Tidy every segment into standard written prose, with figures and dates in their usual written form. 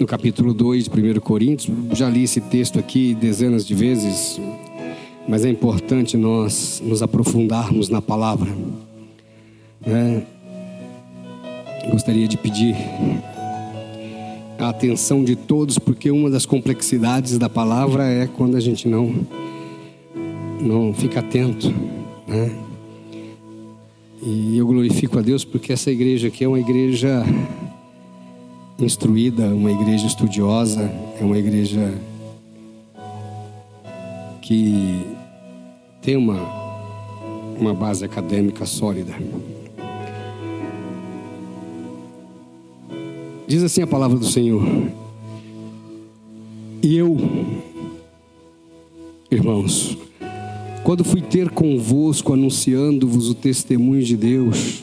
no capítulo 2 de 1 Coríntios. Já li esse texto aqui dezenas de vezes, mas é importante nós nos aprofundarmos na palavra, né? Gostaria de pedir a atenção de todos, porque uma das complexidades da palavra é quando a gente não fica atento, né? E eu glorifico a Deus porque essa igreja aqui é uma igreja instruída, uma igreja estudiosa, é uma igreja que tem uma base acadêmica sólida. Diz assim a palavra do Senhor: e eu, irmãos, quando fui ter convosco anunciando-vos o testemunho de Deus,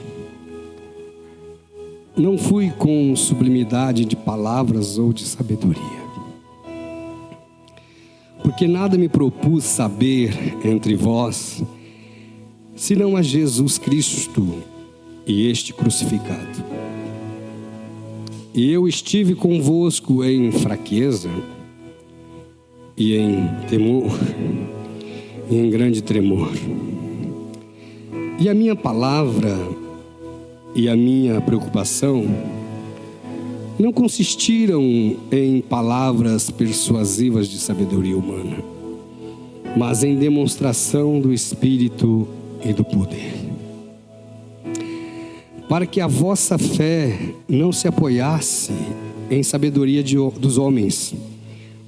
não fui com sublimidade de palavras ou de sabedoria, porque nada me propus saber entre vós, senão a Jesus Cristo e este crucificado. E eu estive convosco em fraqueza e em temor e em grande tremor. E a minha palavra e a minha preocupação não consistiram em palavras persuasivas de sabedoria humana, mas em demonstração do Espírito e do poder, para que a vossa fé não se apoiasse em sabedoria dos homens,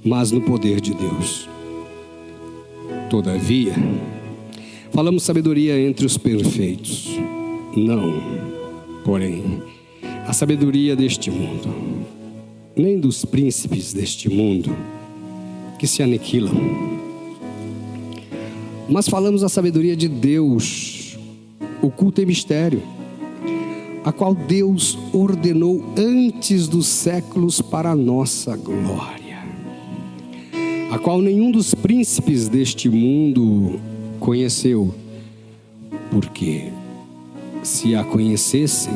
mas no poder de Deus. Todavia, falamos sabedoria entre os perfeitos, não, porém, a sabedoria deste mundo, nem dos príncipes deste mundo, que se aniquilam. Mas falamos a sabedoria de Deus, oculta em mistério, a qual Deus ordenou antes dos séculos para a nossa glória, a qual nenhum dos príncipes deste mundo conheceu, porque se a conhecessem,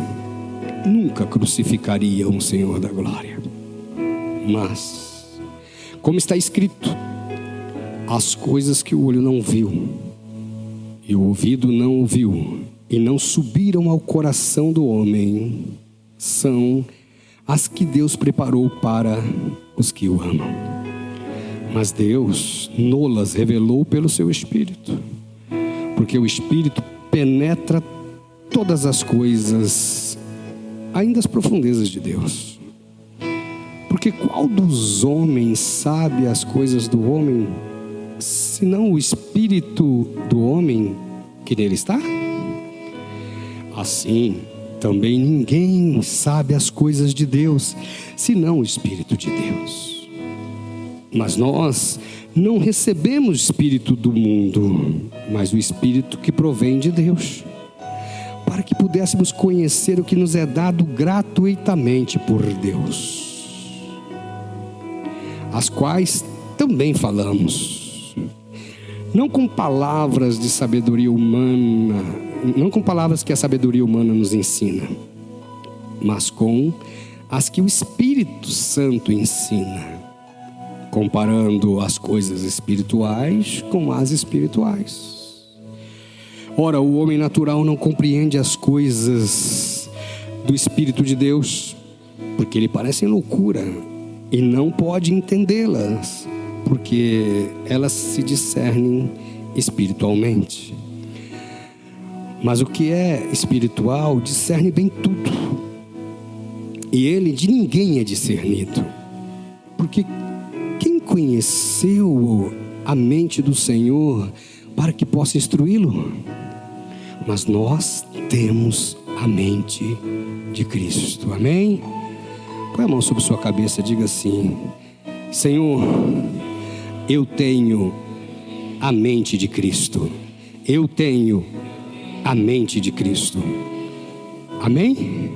nunca crucificariam o Senhor da glória. Mas, como está escrito, as coisas que o olho não viu e o ouvido não ouviu e não subiram ao coração do homem, são as que Deus preparou para os que o amam. Mas Deus nolas revelou pelo seu Espírito, porque o Espírito penetra todas as coisas, ainda as profundezas de Deus. Porque qual dos homens sabe as coisas do homem, senão o Espírito do homem que nele está? Assim, também ninguém sabe as coisas de Deus, senão o Espírito de Deus. Mas nós não recebemos o Espírito do mundo, mas o Espírito que provém de Deus, para que pudéssemos conhecer o que nos é dado gratuitamente por Deus, as quais também falamos, não com palavras de sabedoria humana, não com palavras que a sabedoria humana nos ensina, mas com as que o Espírito Santo ensina, comparando as coisas espirituais com as espirituais. Ora, o homem natural não compreende as coisas do Espírito de Deus, porque lhe parecem loucura, e não pode entendê-las, porque elas se discernem espiritualmente. Mas o que é espiritual discerne bem tudo, e ele de ninguém é discernido, porque quem conheceu a mente do Senhor para que possa instruí-lo? Mas nós temos a mente de Cristo, amém? Põe a mão sobre sua cabeça e diga assim: Senhor, eu tenho a mente de Cristo, eu tenho a mente de Cristo, amém?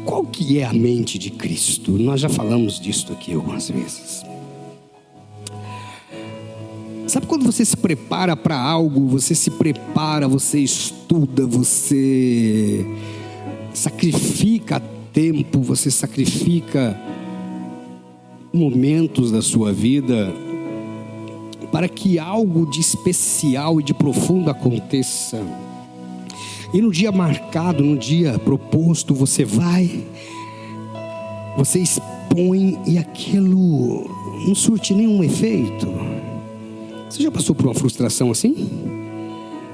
Qual que é a mente de Cristo? Nós já falamos disso aqui algumas vezes. Sabe quando você se prepara para algo, você se prepara, você estuda, você sacrifica tempo, você sacrifica momentos da sua vida para que algo de especial e de profundo aconteça. E no dia marcado, no dia proposto, você vai, você expõe e aquilo não surte nenhum efeito. Você já passou por uma frustração assim?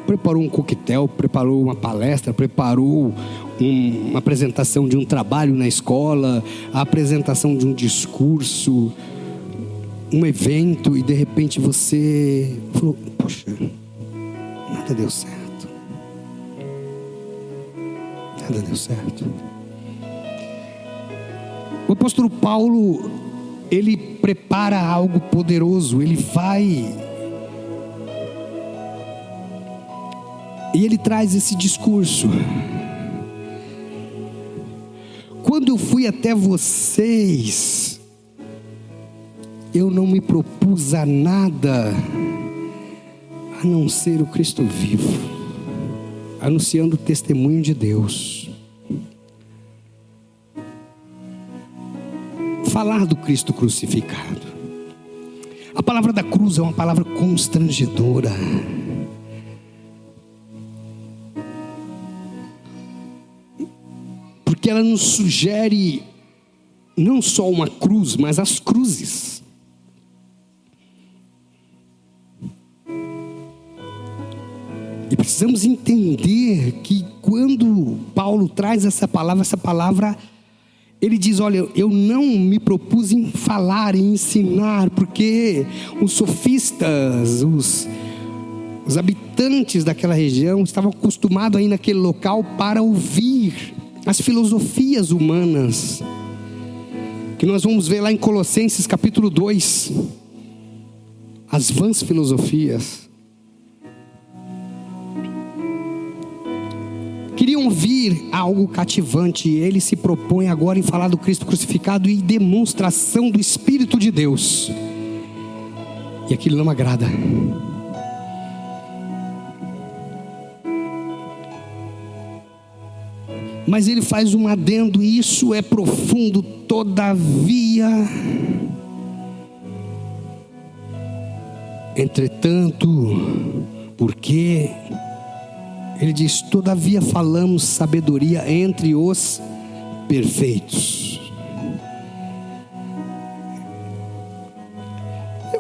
Preparou um coquetel, preparou uma palestra, preparou uma apresentação de um trabalho na escola, a apresentação de um discurso, um evento, e de repente você falou: poxa, nada deu certo. Nada deu certo. O apóstolo Paulo, ele prepara algo poderoso, ele vai e ele traz esse discurso: quando eu fui até vocês, eu não me propus a nada a não ser o Cristo vivo, anunciando o testemunho de Deus. Falar do Cristo crucificado. A palavra da cruz é uma palavra constrangedora. Porque ela nos sugere não só uma cruz, mas as cruzes. E precisamos entender que quando Paulo traz essa palavra, ele diz: olha, eu não me propus em falar, em ensinar, porque os sofistas, os habitantes daquela região estavam acostumados a ir naquele local para ouvir as filosofias humanas, que nós vamos ver lá em Colossenses capítulo 2, as vãs filosofias. Queriam ouvir algo cativante, e ele se propõe agora em falar do Cristo crucificado e demonstração do Espírito de Deus, e aquilo não agrada. Mas ele faz um adendo: isso é profundo, todavia, entretanto, porque ele diz: todavia falamos sabedoria entre os perfeitos.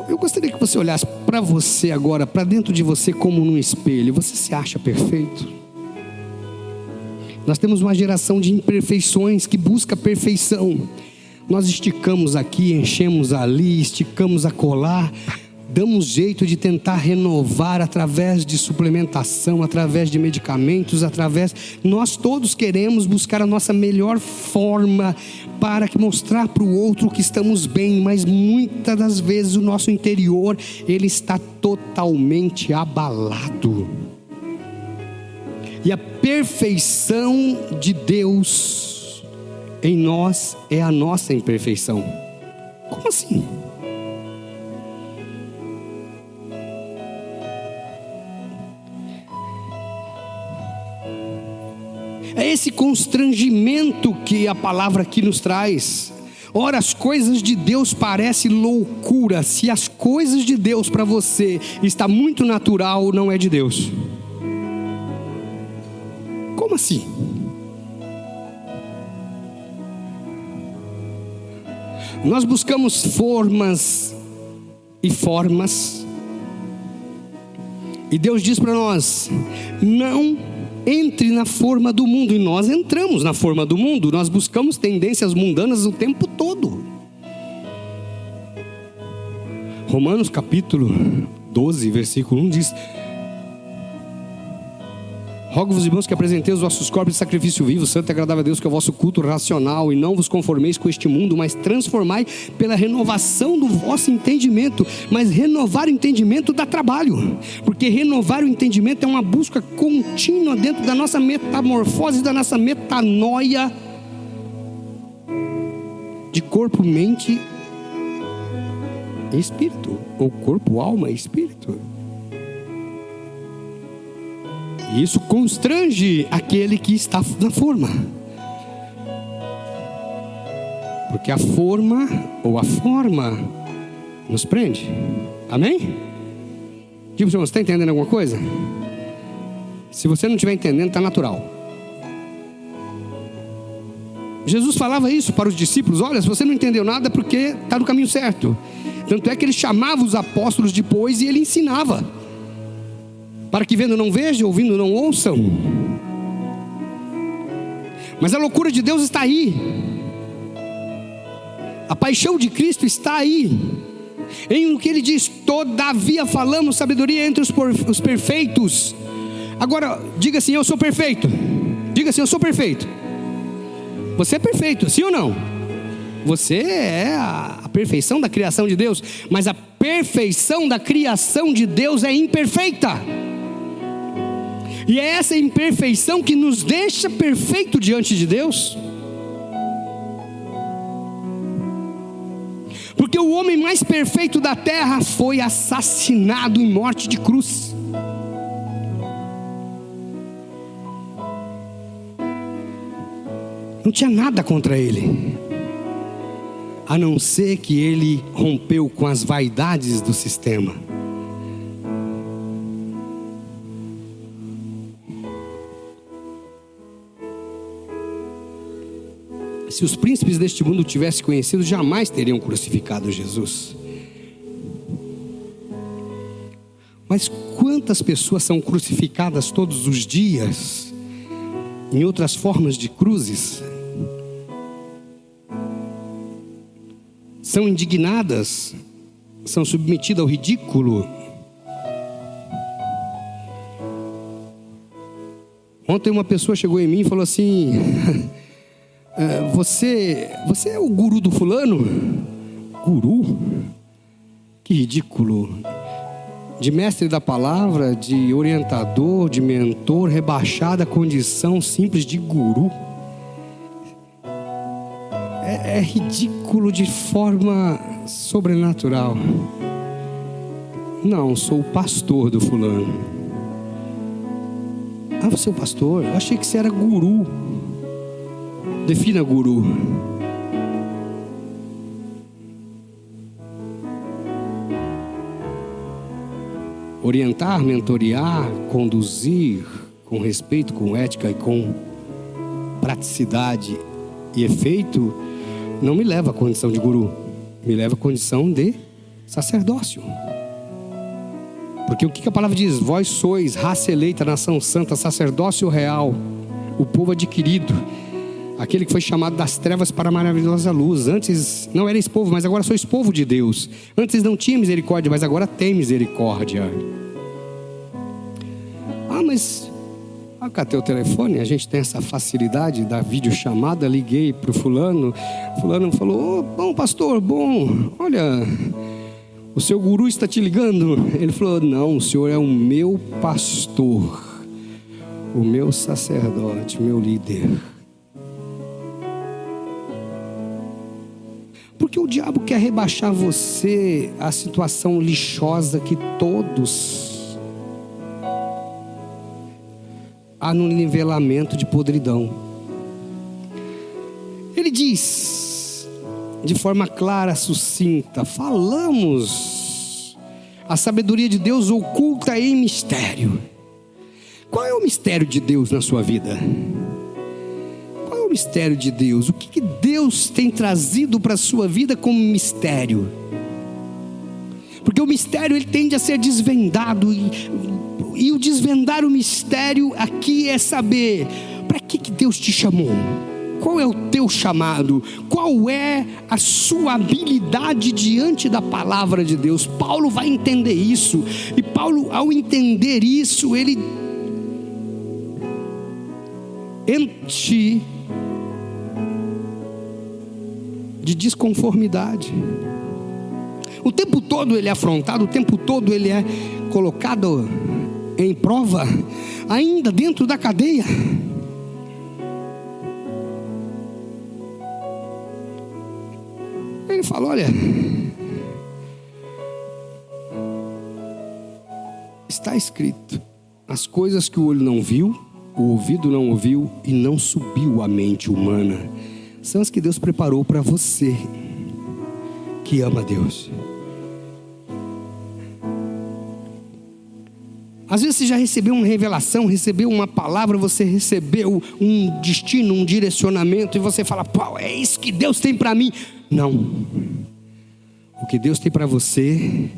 Eu gostaria que você olhasse para você agora, para dentro de você como num espelho. Você se acha perfeito? Nós temos uma geração de imperfeições que busca perfeição. Nós esticamos aqui, enchemos ali, esticamos acolá, damos jeito de tentar renovar através de suplementação, através de medicamentos, nós todos queremos buscar a nossa melhor forma para mostrar para o outro que estamos bem, mas muitas das vezes o nosso interior, ele está totalmente abalado. E a perfeição de Deus em nós é a nossa imperfeição. Como assim? É esse constrangimento que a palavra aqui nos traz. Ora, as coisas de Deus parecem loucura. Se as coisas de Deus para você está muito natural, não é de Deus. Como assim? Nós buscamos formas e formas, e Deus diz para nós: não entre na forma do mundo. E nós entramos na forma do mundo. Nós buscamos tendências mundanas o tempo todo. Romanos capítulo 12, versículo 1 diz: rogo-vos, irmãos, que apresenteis os vossos corpos de sacrifício vivo, santo e agradável a Deus, que é o vosso culto racional, e não vos conformeis com este mundo, mas transformai pela renovação do vosso entendimento. Mas renovar o entendimento dá trabalho, porque renovar o entendimento é uma busca contínua dentro da nossa metamorfose, da nossa metanoia de corpo, mente e espírito, ou corpo, alma e espírito. E isso constrange aquele que está na forma, Porque a forma nos prende. Amém? Digo, você está entendendo alguma coisa? Se você não estiver entendendo, está natural. Jesus falava isso para os discípulos: olha, se você não entendeu nada, é porque está no caminho certo. Tanto é que ele chamava os apóstolos depois e ele ensinava, para que vendo não vejam, ouvindo não ouçam. Mas a loucura de Deus está aí. A paixão de Cristo está aí, em o que ele diz: todavia falamos sabedoria entre os perfeitos. Agora, diga assim: eu sou perfeito. Diga assim: eu sou perfeito. Você é perfeito, sim ou não? Você é a perfeição da criação de Deus. Mas a perfeição da criação de Deus é imperfeita. E é essa imperfeição que nos deixa perfeito diante de Deus. Porque o homem mais perfeito da terra foi assassinado em morte de cruz. Não tinha nada contra ele, a não ser que ele rompeu com as vaidades do sistema. Se os príncipes deste mundo tivessem conhecido, jamais teriam crucificado Jesus. Mas quantas pessoas são crucificadas todos os dias, em outras formas de cruzes? São indignadas, são submetidas ao ridículo. Ontem uma pessoa chegou em mim e falou assim: você é o guru do fulano? Guru? Que ridículo. De mestre da palavra, de orientador, de mentor, rebaixada à condição simples de guru. É ridículo de forma sobrenatural. Não, sou o pastor do fulano. Ah, você é o pastor? Eu achei que você era guru. Defina guru. Orientar, mentorear, conduzir com respeito, com ética e com praticidade e efeito, não me leva à condição de guru, me leva à condição de sacerdócio. Porque o que a palavra diz? Vós sois raça eleita, nação santa, sacerdócio real, o povo adquirido, aquele que foi chamado das trevas para a maravilhosa luz. Antes não erais povo, mas agora sois povo de Deus. Antes não tinha misericórdia, mas agora tem misericórdia. Ah, mas catei o telefone, a gente tem essa facilidade da videochamada. Liguei para o fulano falou: bom pastor, bom, olha, o seu guru está te ligando. Ele falou: não, o senhor é o meu pastor, o meu sacerdote, meu líder. Porque o diabo quer rebaixar você à situação lixosa que todos há no nivelamento de podridão. Ele diz de forma clara, sucinta: falamos a sabedoria de Deus oculta em mistério. Qual é o mistério de Deus na sua vida? Qual é o mistério de Deus? O que Deus tem trazido para a sua vida como mistério? Porque o mistério ele tende a ser desvendado, e o desvendar o mistério aqui é saber para que Deus te chamou. Qual é o teu chamado? Qual é a sua habilidade diante da palavra de Deus? Paulo vai entender isso. E Paulo, ao entender isso, ele enche de desconformidade. O tempo todo ele é afrontado, o tempo todo ele é colocado em prova, ainda dentro da cadeia. Ele fala: olha, está escrito, as coisas que o olho não viu, o ouvido não ouviu e não subiu à mente humana, são as que Deus preparou para você que ama a Deus. Às vezes você já recebeu uma revelação, recebeu uma palavra, você recebeu um destino, um direcionamento, e você fala: pô, é isso que Deus tem para mim. Não. O que Deus tem para você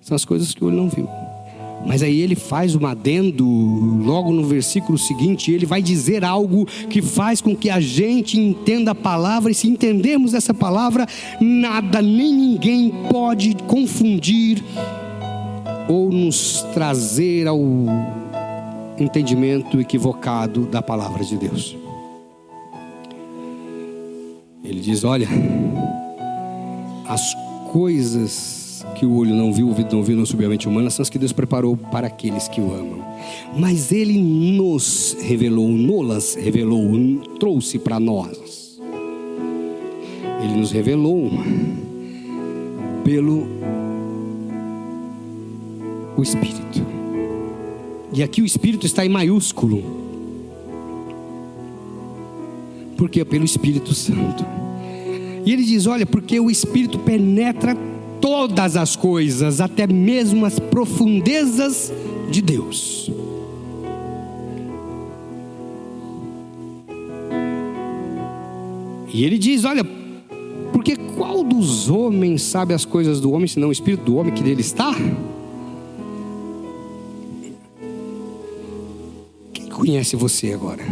são as coisas que o olho não viu. Mas aí ele faz um adendo, logo no versículo seguinte, ele vai dizer algo que faz com que a gente entenda a palavra, e se entendermos essa palavra, nada nem ninguém pode confundir ou nos trazer ao entendimento equivocado da palavra de Deus. Ele diz: olha, as coisas que o olho não viu, o ouvido não viu, não subiu à mente humana, são as que Deus preparou para aqueles que o amam. Mas Ele nos revelou, nos revelou, trouxe para nós. Ele nos revelou pelo o Espírito. E aqui o Espírito está em maiúsculo, porque é pelo Espírito Santo. E ele diz: olha, porque o Espírito penetra todas as coisas, até mesmo as profundezas de Deus. E ele diz: olha, porque qual dos homens sabe as coisas do homem, senão o Espírito do homem que nele está? Quem conhece você agora?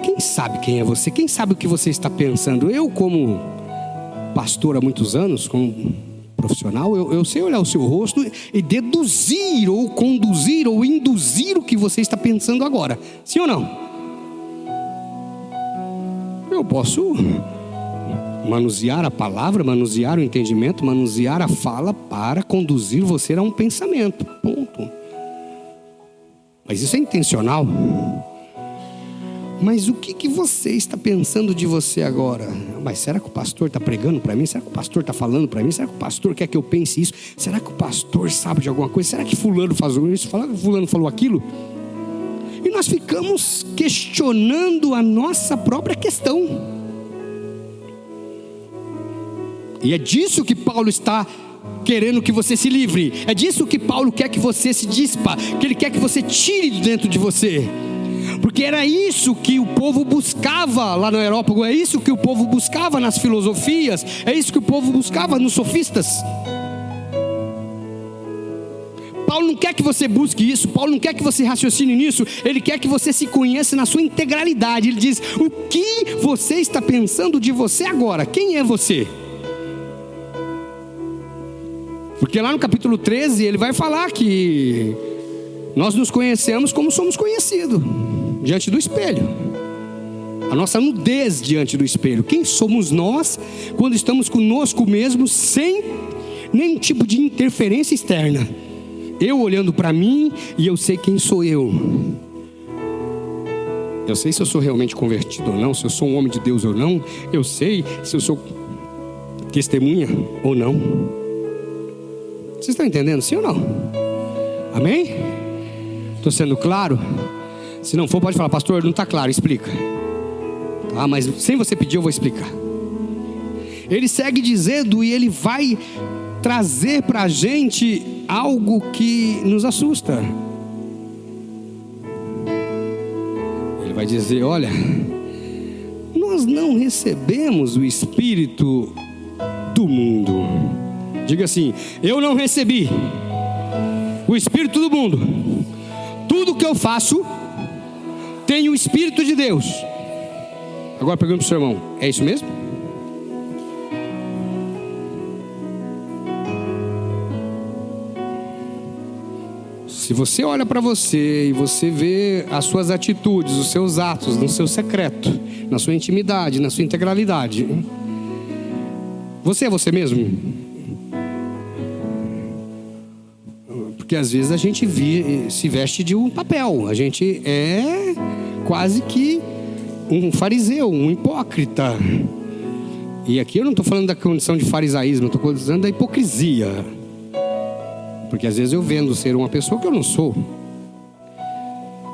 Quem sabe quem é você? Quem sabe o que você está pensando? Eu, como pastor há muitos anos, como profissional, eu sei olhar o seu rosto e deduzir, ou conduzir, ou induzir o que você está pensando agora. Sim ou não? Eu posso manusear a palavra, manusear o entendimento, manusear a fala para conduzir você a um pensamento. Ponto. Mas isso é intencional. Mas o que você está pensando de você agora? Mas será que o pastor está pregando para mim? Será que o pastor está falando para mim? Será que o pastor quer que eu pense isso? Será que o pastor sabe de alguma coisa? Será que fulano faz isso? Fulano falou aquilo? E nós ficamos questionando a nossa própria questão. E é disso que Paulo está querendo que você se livre. É disso que Paulo quer que você se dispa, que ele quer que você tire de dentro de você. Porque era isso que o povo buscava lá no Areópago, é isso que o povo buscava nas filosofias, é isso que o povo buscava nos sofistas. Paulo não quer que você busque isso, Paulo não quer que você raciocine nisso, ele quer que você se conheça na sua integralidade. Ele diz: o que você está pensando de você agora? Quem é você? Porque lá no capítulo 13 ele vai falar que nós nos conhecemos como somos conhecidos, diante do espelho. A nossa nudez diante do espelho. Quem somos nós quando estamos conosco mesmos, sem nenhum tipo de interferência externa? Eu olhando para mim e eu sei quem sou eu. Eu sei se eu sou realmente convertido ou não, se eu sou um homem de Deus ou não. Eu sei se eu sou testemunha ou não. Vocês estão entendendo, sim ou não? Amém? Estou sendo claro? Se não for, pode falar: pastor, não está claro, explica. Ah, mas sem você pedir eu vou explicar. Ele segue dizendo, e ele vai trazer para a gente algo que nos assusta. Ele vai dizer: olha, nós não recebemos o Espírito do mundo. Diga assim: eu não recebi o Espírito do mundo. Tudo que eu faço tem o Espírito de Deus. Agora pergunto para o seu irmão: é isso mesmo? Se você olha para você e você vê as suas atitudes, os seus atos, no seu secreto, na sua intimidade, na sua integralidade, você é você mesmo? Porque às vezes a gente se veste de um papel. A gente é quase que um fariseu, um hipócrita. E aqui eu não estou falando da condição de farisaísmo, eu estou falando da hipocrisia. Porque às vezes eu vendo ser uma pessoa que eu não sou.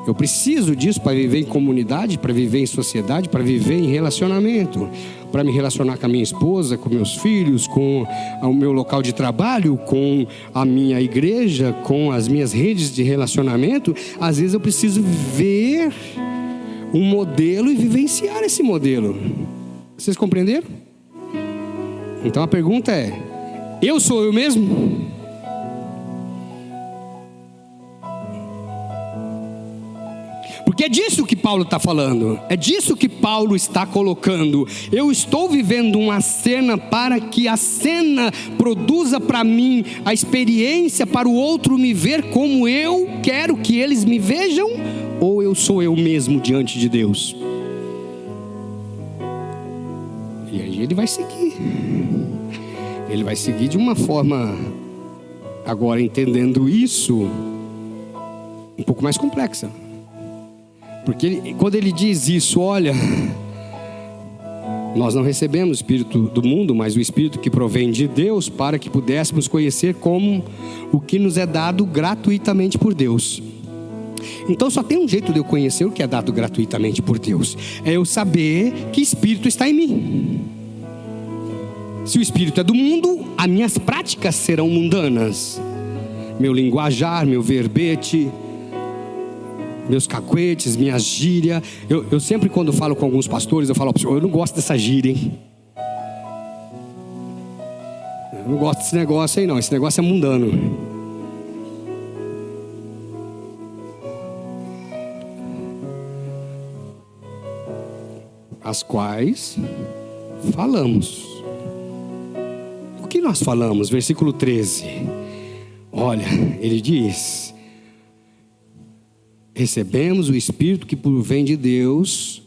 Eu preciso disso para viver em comunidade, para viver em sociedade, para viver em relacionamento, para me relacionar com a minha esposa, com meus filhos, com o meu local de trabalho, com a minha igreja, com as minhas redes de relacionamento. Às vezes eu preciso ver um modelo e vivenciar esse modelo. Vocês compreenderam? Então a pergunta é: eu sou eu mesmo? Porque é disso que Paulo está falando, é disso que Paulo está colocando. Eu estou vivendo uma cena para que a cena produza para mim a experiência para o outro me ver como eu quero que eles me vejam, ou eu sou eu mesmo diante de Deus? E aí ele vai seguir. Ele vai seguir de uma forma, agora entendendo isso, um pouco mais complexa. Porque quando ele diz isso, olha, nós não recebemos o Espírito do mundo, mas o Espírito que provém de Deus, para que pudéssemos conhecer como o que nos é dado gratuitamente por Deus. Então só tem um jeito de eu conhecer o que é dado gratuitamente por Deus: é eu saber que Espírito está em mim. Se o Espírito é do mundo, as minhas práticas serão mundanas. Meu linguajar, meu verbete, meus cacuetes, minha gíria. Eu sempre, quando falo com alguns pastores, eu falo: eu não gosto dessa gíria, hein? Eu não gosto desse negócio aí não, esse negócio é mundano. As quais falamos. O que nós falamos? Versículo 13. Olha, ele diz: recebemos o Espírito que provém de Deus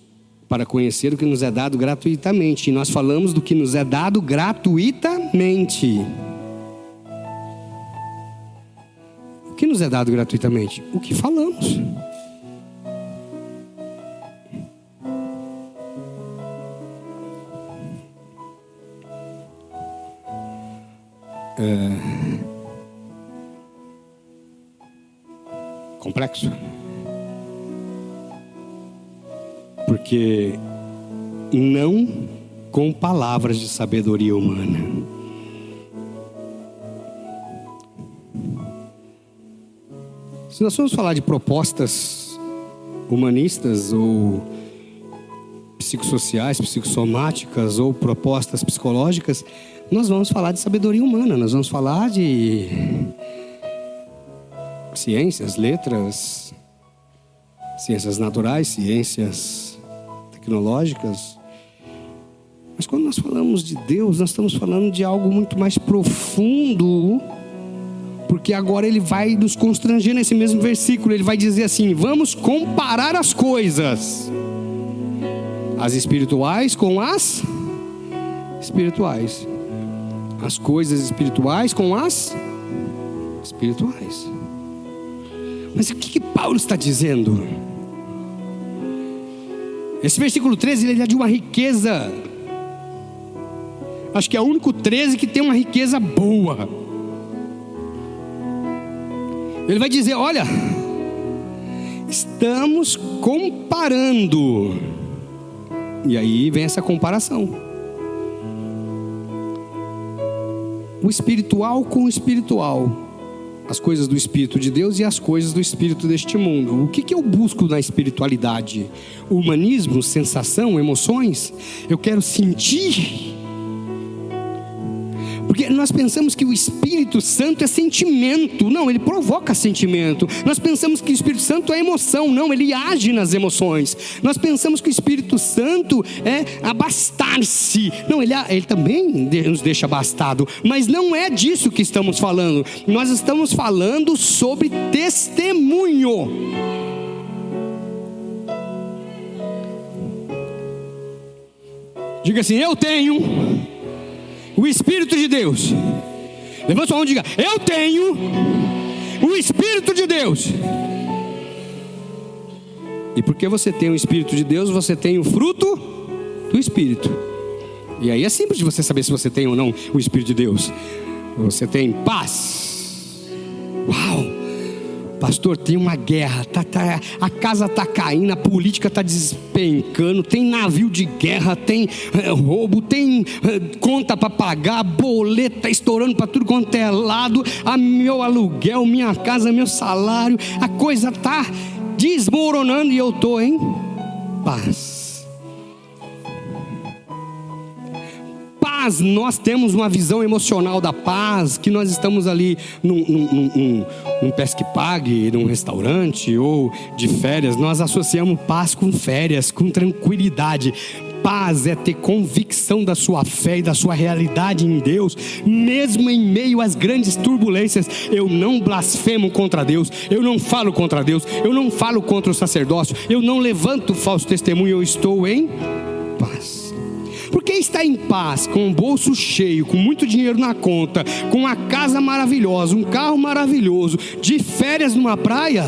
para conhecer o que nos é dado gratuitamente. E nós falamos do que nos é dado gratuitamente. O que nos é dado gratuitamente? O que falamos. Complexo. Porque não com palavras de sabedoria humana. Se nós formos falar de propostas humanistas ou psicossociais, psicossomáticas ou propostas psicológicas, nós vamos falar de sabedoria humana, nós vamos falar de ciências, letras, ciências naturais, ciências tecnológicas. Mas quando nós falamos de Deus, nós estamos falando de algo muito mais profundo, porque agora ele vai nos constranger nesse mesmo versículo. Ele vai dizer assim: vamos comparar as coisas, as espirituais com as espirituais, as coisas espirituais com as espirituais. Mas o que Paulo está dizendo? Esse versículo 13, ele é de uma riqueza. Acho que é o único 13 que tem uma riqueza boa. Ele vai dizer: olha, estamos comparando. E aí vem essa comparação. O espiritual com o espiritual. As coisas do Espírito de Deus e as coisas do Espírito deste mundo. O que eu busco na espiritualidade? Humanismo, sensação, emoções? Eu quero sentir. Porque nós pensamos que o Espírito Santo é sentimento. Não, ele provoca sentimento. Nós pensamos que o Espírito Santo é emoção. Não, ele age nas emoções. Nós pensamos que o Espírito Santo é abastar-se. Não, ele também nos deixa abastado. Mas não é disso que estamos falando. Nós estamos falando sobre testemunho. Diga assim: eu tenho o Espírito de Deus. Levanta sua mão e diga: eu tenho o Espírito de Deus. E porque você tem o Espírito de Deus, você tem o fruto do Espírito. E aí é simples de você saber se você tem ou não o Espírito de Deus. Você tem paz. Uau! Pastor, tem uma guerra, a casa está caindo, a política está despencando, tem navio de guerra, tem roubo, tem conta para pagar, boleto está estourando para tudo quanto é lado, meu aluguel, minha casa, meu salário, a coisa está desmoronando e eu estou em paz. Nós temos uma visão emocional da paz, que nós estamos ali num pesque-pague, num restaurante ou de férias. Nós associamos paz com férias, com tranquilidade. Paz é ter convicção da sua fé e da sua realidade em Deus, mesmo em meio às grandes turbulências. Eu não blasfemo contra Deus, eu não falo contra Deus, eu não falo contra o sacerdócio, eu não levanto falso testemunho, eu estou em paz. Porque está em paz, com o bolso cheio, com muito dinheiro na conta, com uma casa maravilhosa, um carro maravilhoso, de férias numa praia.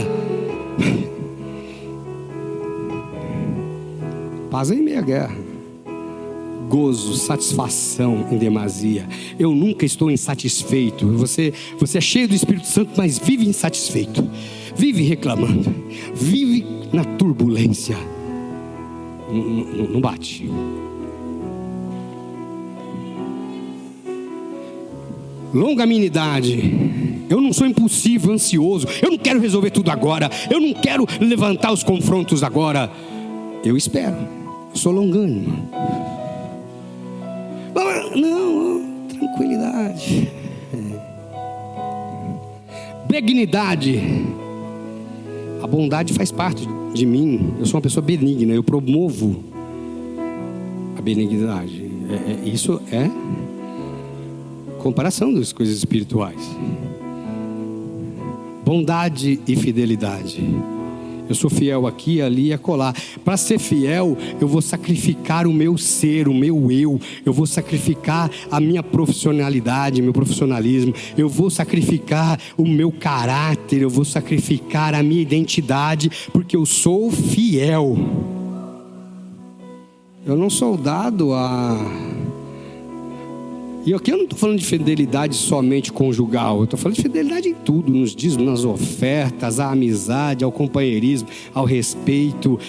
Paz em meio à guerra. Gozo, satisfação em demasia. Eu nunca estou insatisfeito. Você é cheio do Espírito Santo, mas vive insatisfeito. Vive reclamando. Vive na turbulência. Não bate. Longanimidade. Eu não sou impulsivo, ansioso. Eu não quero resolver tudo agora. Eu não quero levantar os confrontos agora. Eu espero. Eu sou longânimo. Não, tranquilidade. Benignidade. A bondade faz parte de mim. Eu sou uma pessoa benigna. Eu promovo a benignidade. Isso é comparação das coisas espirituais. Bondade e fidelidade. Eu sou fiel aqui, ali e acolá. Para ser fiel, eu vou sacrificar o meu ser, o meu eu. Eu vou sacrificar a minha profissionalidade, meu profissionalismo. Eu vou sacrificar o meu caráter. Eu vou sacrificar a minha identidade, porque eu sou fiel. Eu não sou dado a... E aqui eu não estou falando de fidelidade somente conjugal, eu estou falando de fidelidade em tudo, nos dízimos, nas ofertas, à amizade, ao companheirismo, ao respeito,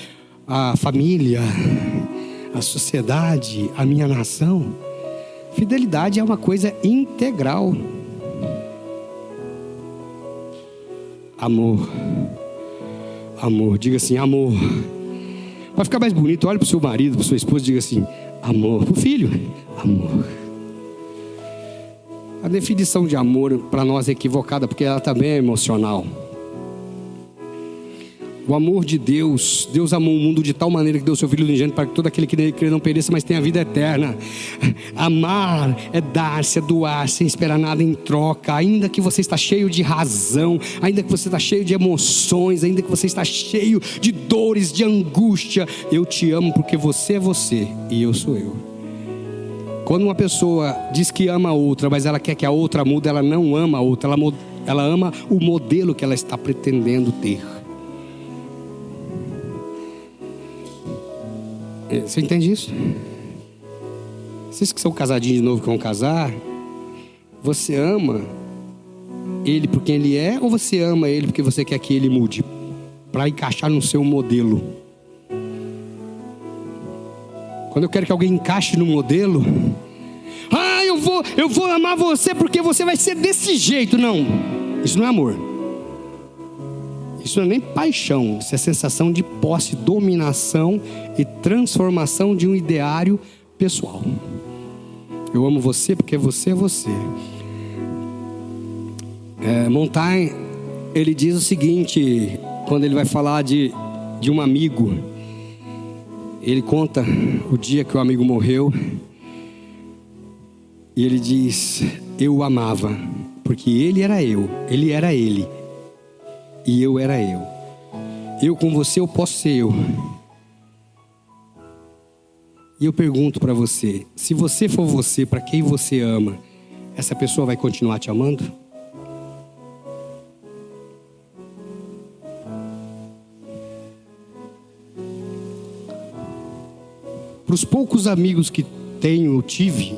à família, à sociedade, à minha nação. Fidelidade é uma coisa integral. Amor. Amor, diga assim, amor. Para ficar mais bonito, olhe para o seu marido, para a sua esposa e diga assim, amor. Para o filho, amor. A definição de amor para nós é equivocada, porque ela também é emocional. O amor de Deus, Deus amou o mundo de tal maneira que deu seu Filho unigênito para que todo aquele que nele crê não pereça, mas tenha vida eterna. Amar é dar-se, é doar, sem esperar nada em troca. Ainda que você está cheio de razão, ainda que você está cheio de emoções, ainda que você está cheio de dores, de angústia, eu te amo porque você é você e eu sou eu. Quando uma pessoa diz que ama a outra, mas ela quer que a outra mude, ela não ama a outra, ela ama o modelo que ela está pretendendo ter. Você entende isso? Vocês que são casadinhos de novo que vão casar, você ama ele por quem ele é, ou você ama ele porque você quer que ele mude para encaixar no seu modelo? Quando eu quero que alguém encaixe no modelo, eu vou amar você porque você vai ser desse jeito. Não, isso não é amor. Isso não é nem paixão. Isso é sensação de posse, dominação e transformação de um ideário pessoal. Eu amo você porque você é você. Montaigne, ele diz o seguinte, quando ele vai falar de um amigo. Ele conta o dia que o amigo morreu. E ele diz, eu o amava, porque ele era eu, ele era ele, e eu era eu. Eu com você, eu posso ser eu. E eu pergunto para você, se você for você, para quem você ama, essa pessoa vai continuar te amando? Para os poucos amigos que tive,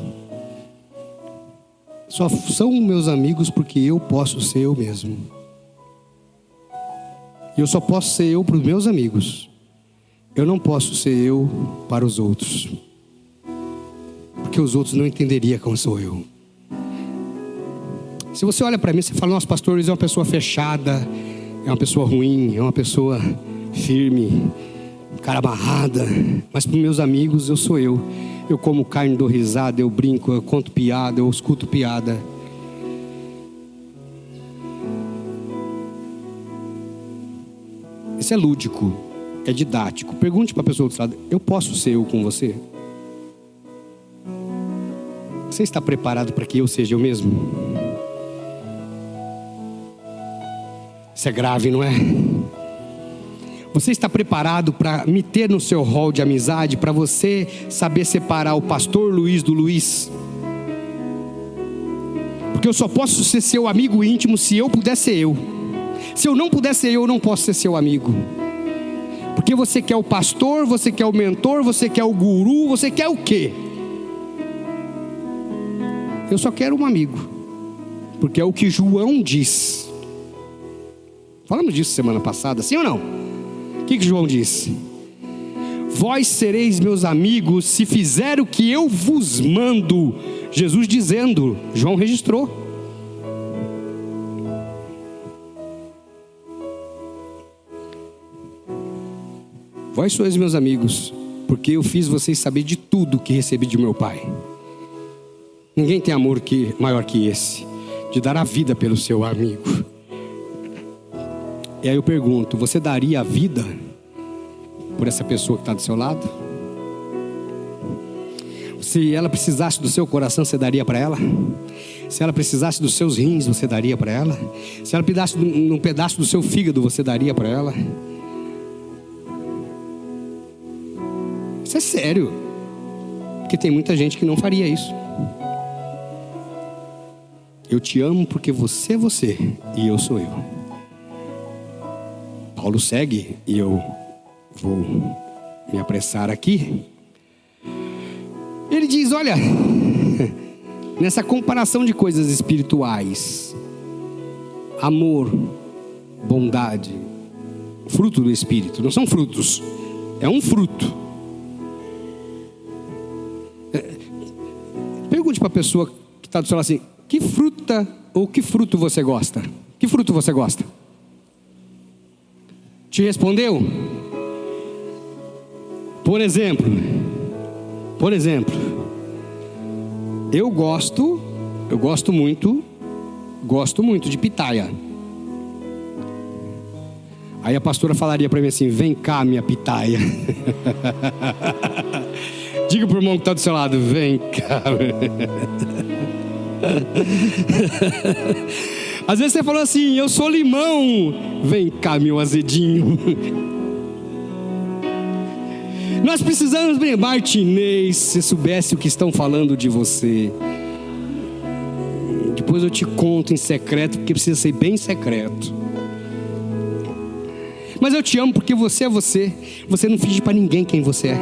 só são meus amigos porque eu posso ser eu mesmo. E eu só posso ser eu para os meus amigos. Eu não posso ser eu para os outros. Porque os outros não entenderiam como sou eu. Se você olha para mim, você fala: nossa, pastor Luiz é uma pessoa fechada, é uma pessoa ruim, é uma pessoa firme, cara amarrada. Mas para os meus amigos eu sou eu. Eu como carne, dou risada, eu brinco, eu conto piada, eu escuto piada. Isso é lúdico, é didático. Pergunte para a pessoa do outro lado: eu posso ser eu com você? Você está preparado para que eu seja eu mesmo? Isso é grave, não é? Você está preparado para me ter no seu rol de amizade, para você saber separar o pastor Luiz do Luiz? Porque eu só posso ser seu amigo íntimo se eu puder ser eu. Se eu não puder ser eu não posso ser seu amigo. Porque você quer o pastor, você quer o mentor, você quer o guru, você quer o quê? Eu só quero um amigo. Porque é o que João diz. Falamos disso semana passada, sim ou não? O que João disse? Vós sereis meus amigos se fizer o que eu vos mando. Jesus dizendo, João registrou. Vós sois meus amigos, porque eu fiz vocês saber de tudo que recebi de meu Pai. Ninguém tem amor maior que esse, de dar a vida pelo seu amigo. E aí eu pergunto: você daria a vida por essa pessoa que está do seu lado? Se ela precisasse do seu coração, você daria para ela? Se ela precisasse dos seus rins, você daria para ela? Se ela precisasse de um pedaço do seu fígado, você daria para ela? Isso é sério. Porque tem muita gente que não faria isso. Eu te amo porque você é você e eu sou eu. Paulo segue, e eu vou me apressar aqui. Ele diz: olha, nessa comparação de coisas espirituais, amor, bondade, fruto do Espírito, não são frutos, é um fruto. Pergunte para a pessoa que está do seu lado assim: que fruta ou que fruto você gosta? Que fruto você gosta? Te respondeu? Por exemplo, eu gosto muito de pitaia. Aí a pastora falaria para mim assim: vem cá, minha pitaia. Diga pro irmão que está do seu lado: vem cá. Às vezes você falou assim: eu sou limão. Vem cá, meu azedinho. Nós precisamos ver, Martinez, se soubesse o que estão falando de você. Depois eu te conto em secreto, porque precisa ser bem secreto. Mas eu te amo porque você é você. Você não finge para ninguém quem você é.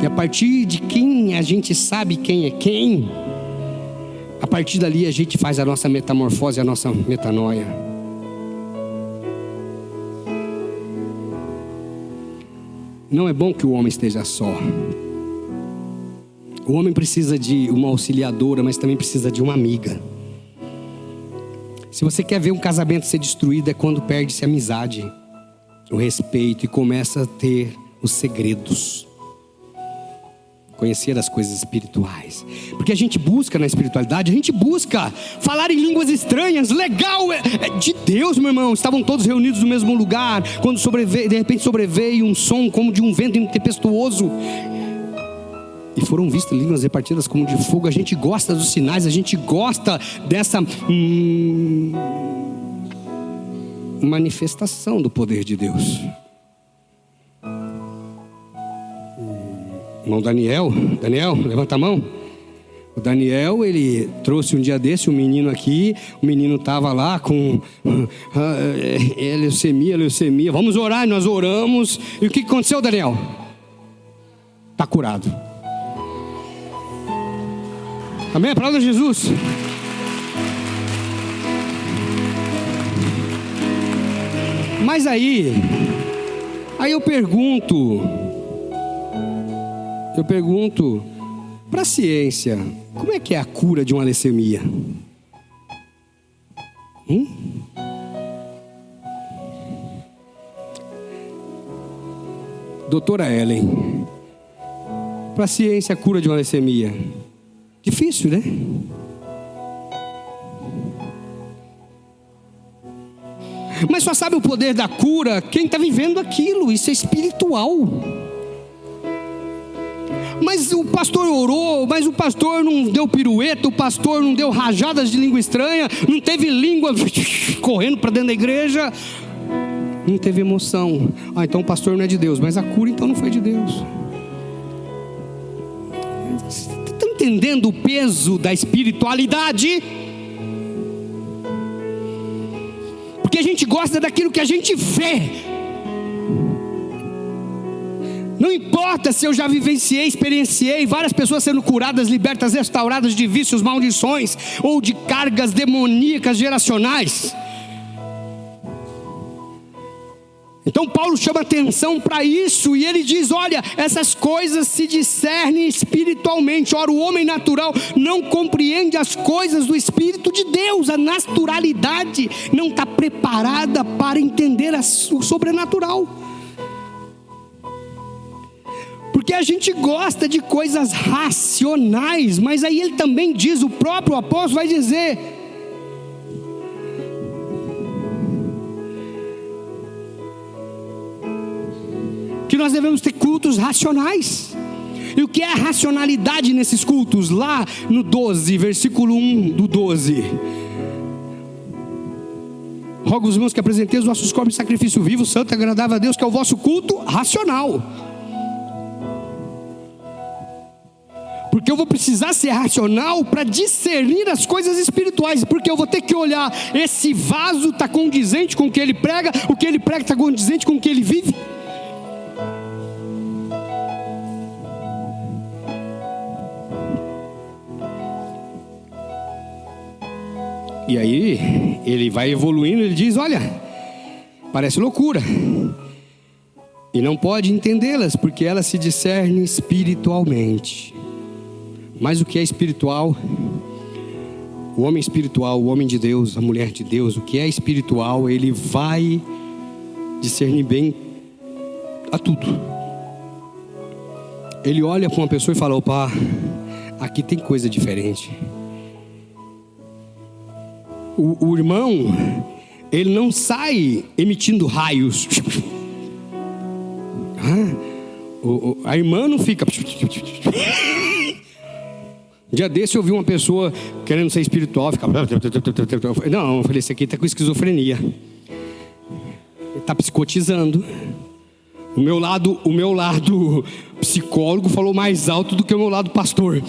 E a partir de quem a gente sabe quem é quem, a partir dali a gente faz a nossa metamorfose, a nossa metanoia. Não é bom que o homem esteja só. O homem precisa de uma auxiliadora, mas também precisa de uma amiga. Se você quer ver um casamento ser destruído, é quando perde-se a amizade, o respeito, e começa a ter os segredos. Conhecer as coisas espirituais. Porque a gente busca na espiritualidade, a gente busca falar em línguas estranhas. Legal, é de Deus, meu irmão. Estavam todos reunidos no mesmo lugar, quando de repente sobreveio um som como de um vento tempestuoso, e foram vistas línguas repartidas como de fogo. A gente gosta dos sinais, a gente gosta dessa manifestação do poder de Deus. Irmão Daniel, levanta a mão. O Daniel, ele trouxe um dia desse um menino aqui. O menino estava lá com leucemia. Vamos orar, nós oramos. E o que aconteceu, Daniel? Está curado. Amém? A palavra de Jesus. Mas aí eu pergunto para a ciência, como é que é a cura de uma leucemia? Doutora Ellen, para a ciência a cura de uma leucemia? Difícil, né? Mas só sabe o poder da cura quem está vivendo aquilo. Isso é espiritual. Mas o pastor orou, mas o pastor não deu pirueta, o pastor não deu rajadas de língua estranha, não teve língua correndo para dentro da igreja, não teve emoção. Então o pastor não é de Deus, mas a cura então não foi de Deus. Estão entendendo o peso da espiritualidade? Porque a gente gosta daquilo que a gente vê. Não importa se eu já vivenciei, experienciei várias pessoas sendo curadas, libertas, restauradas de vícios, maldições ou de cargas demoníacas geracionais. Então Paulo chama atenção para isso e ele diz: olha, essas coisas se discernem espiritualmente. Ora, o homem natural não compreende as coisas do Espírito de Deus. A naturalidade não está preparada para entender o sobrenatural. Porque a gente gosta de coisas racionais, mas aí ele também diz, o próprio apóstolo vai dizer: que nós devemos ter cultos racionais. E o que é a racionalidade nesses cultos? Lá no 12, versículo 1 do 12: rogo aos irmãos que apresenteis os vossos corpos em sacrifício vivo, santo e agradável a Deus, que é o vosso culto racional. Porque eu vou precisar ser racional para discernir as coisas espirituais. Porque eu vou ter que olhar, esse vaso está condizente com o que ele prega, o que ele prega está condizente com o que ele vive. E aí, ele vai evoluindo, ele diz: olha, parece loucura. E não pode entendê-las, porque elas se discernem espiritualmente. Mas o que é espiritual? O homem espiritual, o homem de Deus, a mulher de Deus, o que é espiritual, ele vai discernir bem a tudo. Ele olha para uma pessoa e fala: opa, aqui tem coisa diferente. O irmão, ele não sai emitindo raios. A irmã não fica. Um dia desse eu vi uma pessoa querendo ser espiritual, ficava... Não, eu falei, esse aqui está com esquizofrenia. Ele está psicotizando. O meu lado psicólogo falou mais alto do que o meu lado pastor.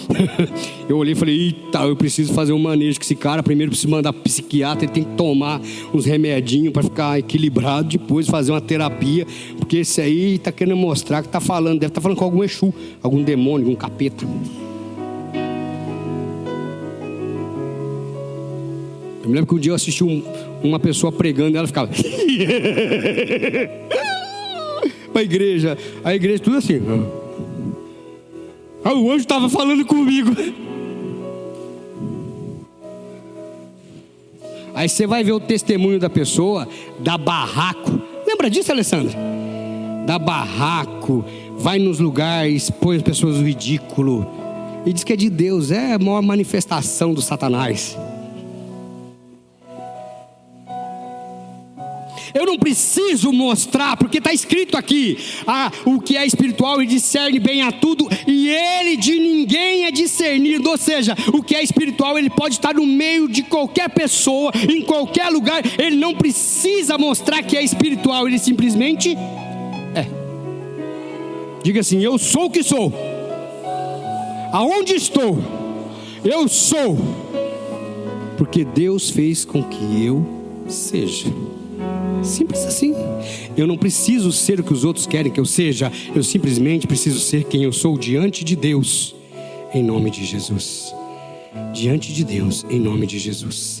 Eu olhei e falei: eita, eu preciso fazer um manejo com esse cara. Primeiro preciso mandar para psiquiatra, ele tem que tomar uns remedinhos para ficar equilibrado. Depois fazer uma terapia, porque esse aí está querendo mostrar que está falando, deve estar falando com algum Exu, algum demônio, algum capeta. Eu me lembro que um dia eu assisti uma pessoa pregando e ela ficava para a igreja tudo assim. O anjo estava falando comigo. Aí você vai ver o testemunho da pessoa, dá barraco. Lembra disso, Alessandra? Dá barraco, vai nos lugares, põe as pessoas no ridículo e diz que é de Deus. É a maior manifestação do Satanás. Eu não preciso mostrar, porque está escrito aqui: o que é espiritual e discerne bem a tudo, e ele de ninguém é discernido. Ou seja, o que é espiritual, ele pode estar no meio de qualquer pessoa, em qualquer lugar. Ele não precisa mostrar que é espiritual, ele simplesmente é. Diga assim: eu sou o que sou. Aonde estou? Eu sou, porque Deus fez com que eu seja. Simples assim. Eu não preciso ser o que os outros querem que eu seja. Eu simplesmente preciso ser quem eu sou diante de Deus, em nome de Jesus. Diante de Deus, em nome de Jesus.